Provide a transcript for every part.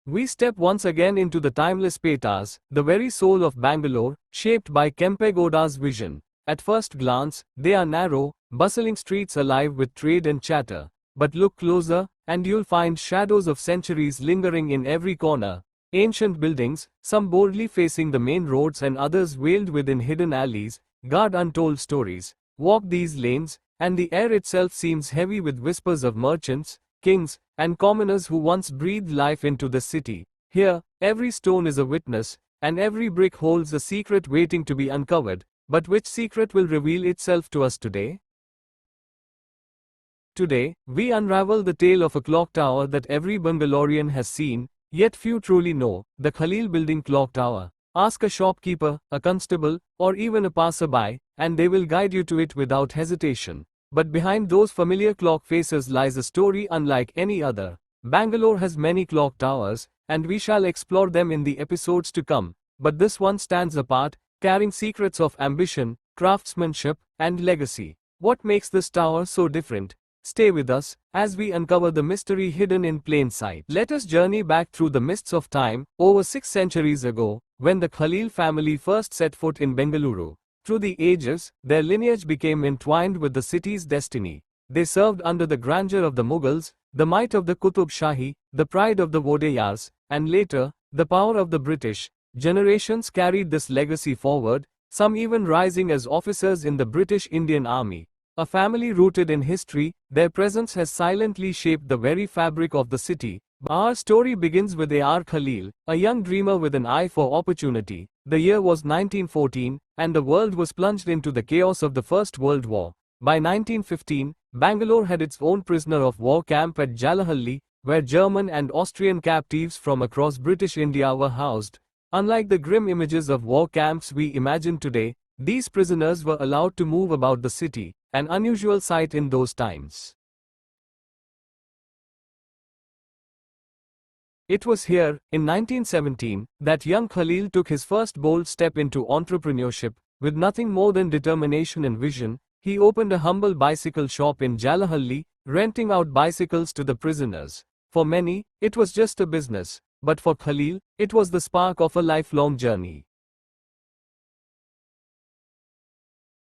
We step once again into the timeless Petas, the very soul of Bangalore, shaped by Kempe Gowda's vision. At first glance, they are narrow, bustling streets alive with trade and chatter. But look closer, and you'll find shadows of centuries lingering in every corner. Ancient buildings, some boldly facing the main roads and others veiled within hidden alleys, guard untold stories. Walk these lanes, and the air itself seems heavy with whispers of merchants, kings, and commoners who once breathed life into the city. Here, every stone is a witness, and every brick holds a secret waiting to be uncovered. But which secret will reveal itself to us today? Today, we unravel the tale of a clock tower that every Bangalorean has seen, yet few truly know, the Khalil Building Clock Tower. Ask a shopkeeper, a constable, or even a passerby, and they will guide you to it without hesitation. But behind those familiar clock faces lies a story unlike any other. Bangalore has many clock towers, and we shall explore them in the episodes to come. But this one stands apart, carrying secrets of ambition, craftsmanship, and legacy. What makes this tower so different? Stay with us, as we uncover the mystery hidden in plain sight. Let us journey back through the mists of time, over 6 centuries ago, when the Khalil family first set foot in Bengaluru. Through the ages, their lineage became entwined with the city's destiny. They served under the grandeur of the Mughals, the might of the Qutub Shahi, the pride of the Vodeyars, and later, the power of the British. Generations carried this legacy forward, some even rising as officers in the British Indian Army. A family rooted in history, their presence has silently shaped the very fabric of the city. Our story begins with A.R. Khalil, a young dreamer with an eye for opportunity. The year was 1914, and the world was plunged into the chaos of the First World War. By 1915, Bangalore had its own prisoner of war camp at Jalahalli, where German and Austrian captives from across British India were housed. Unlike the grim images of war camps we imagine today, these prisoners were allowed to move about the city, an unusual sight in those times. It was here, in 1917, that young Khalil took his first bold step into entrepreneurship. With nothing more than determination and vision, he opened a humble bicycle shop in Jalahalli, renting out bicycles to the prisoners. For many, it was just a business, but for Khalil, it was the spark of a lifelong journey.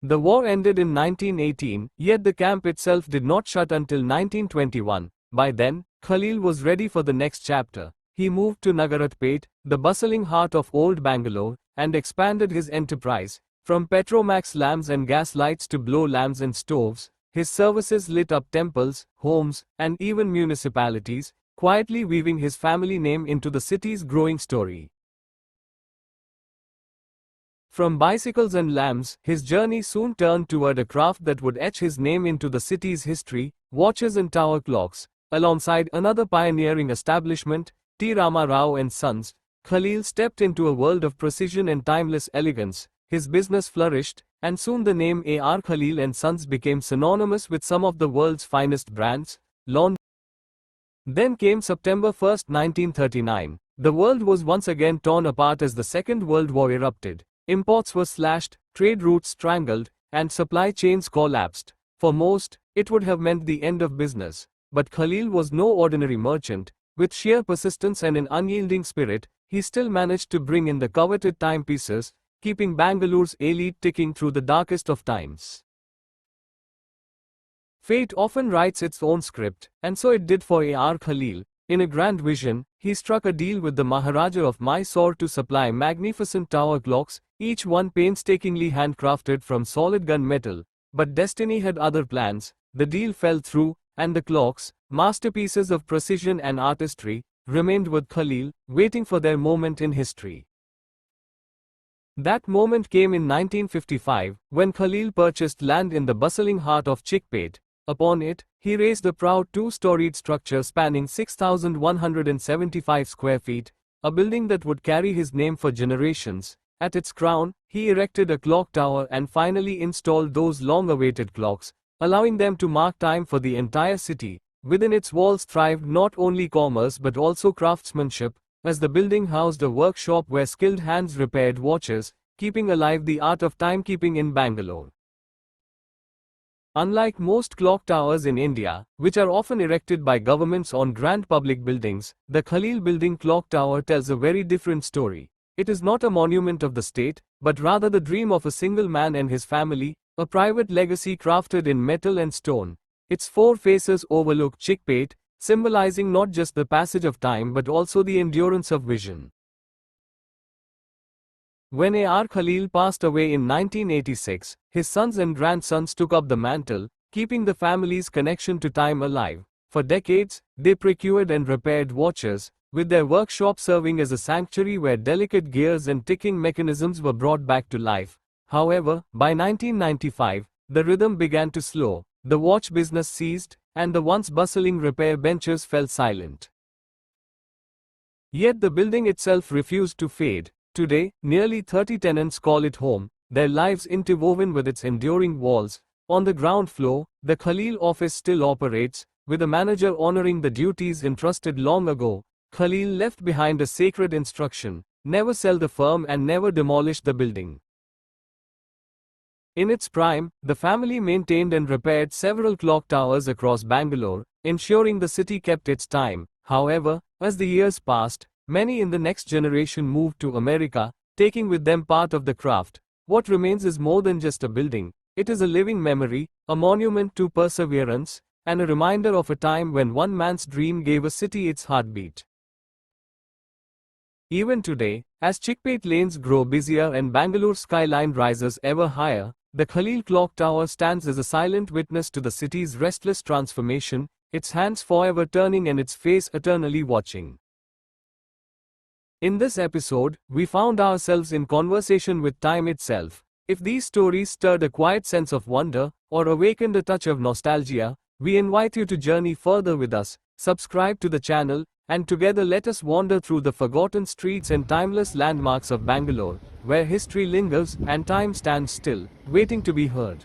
The war ended in 1918, yet the camp itself did not shut until 1921. By then, Khalil was ready for the next chapter. He moved to Nagaratpet, the bustling heart of old Bangalore, and expanded his enterprise. From Petromax lamps and gas lights to blow lamps and stoves, his services lit up temples, homes, and even municipalities, quietly weaving his family name into the city's growing story. From bicycles and lamps, his journey soon turned toward a craft that would etch his name into the city's history: watches and tower clocks. Alongside another pioneering establishment, T. Rama Rao and Sons, Khalil stepped into a world of precision and timeless elegance. His business flourished, and soon the name A.R. Khalil and Sons became synonymous with some of the world's finest brands. Then came September 1, 1939. The world was once again torn apart as the Second World War erupted. Imports were slashed, trade routes strangled, and supply chains collapsed. For most, it would have meant the end of business. But Khalil was no ordinary merchant. With sheer persistence and an unyielding spirit, he still managed to bring in the coveted timepieces, keeping Bangalore's elite ticking through the darkest of times. Fate often writes its own script, and so it did for A.R. Khalil. In a grand vision, he struck a deal with the Maharaja of Mysore to supply magnificent tower clocks, each one painstakingly handcrafted from solid gunmetal. But destiny had other plans. The deal fell through, and the clocks, masterpieces of precision and artistry, remained with Khalil, waiting for their moment in history. That moment came in 1955, when Khalil purchased land in the bustling heart of Chickpet. Upon it, he raised a proud two-storied structure spanning 6,175 square feet, a building that would carry his name for generations. At its crown, he erected a clock tower and finally installed those long-awaited clocks, allowing them to mark time for the entire city. Within its walls thrived not only commerce but also craftsmanship, as the building housed a workshop where skilled hands repaired watches, keeping alive the art of timekeeping in Bangalore. Unlike most clock towers in India, which are often erected by governments on grand public buildings, the Khalil Building Clock Tower tells a very different story. It is not a monument of the state, but rather the dream of a single man and his family, a private legacy crafted in metal and stone. Its four faces overlook Chickpet, symbolizing not just the passage of time but also the endurance of vision. When A.R. Khalil passed away in 1986, his sons and grandsons took up the mantle, keeping the family's connection to time alive. For decades, they procured and repaired watches, with their workshop serving as a sanctuary where delicate gears and ticking mechanisms were brought back to life. However, by 1995, the rhythm began to slow, the watch business ceased, and the once bustling repair benches fell silent. Yet the building itself refused to fade. Today, nearly 30 tenants call it home, their lives interwoven with its enduring walls. On the ground floor, the Khalil office still operates, with a manager honoring the duties entrusted long ago. Khalil left behind a sacred instruction: never sell the firm and never demolish the building. In its prime, the family maintained and repaired several clock towers across Bangalore, ensuring the city kept its time. However, as the years passed, many in the next generation moved to America, taking with them part of the craft. What remains is more than just a building. It is a living memory, a monument to perseverance, and a reminder of a time when one man's dream gave a city its heartbeat. Even today, as Chickpet lanes grow busier and Bangalore's skyline rises ever higher, the Khalil Clock Tower stands as a silent witness to the city's restless transformation, its hands forever turning and its face eternally watching. In this episode, we found ourselves in conversation with time itself. If these stories stirred a quiet sense of wonder, or awakened a touch of nostalgia, we invite you to journey further with us. Subscribe to the channel, and together let us wander through the forgotten streets and timeless landmarks of Bangalore, where history lingers and time stands still, waiting to be heard.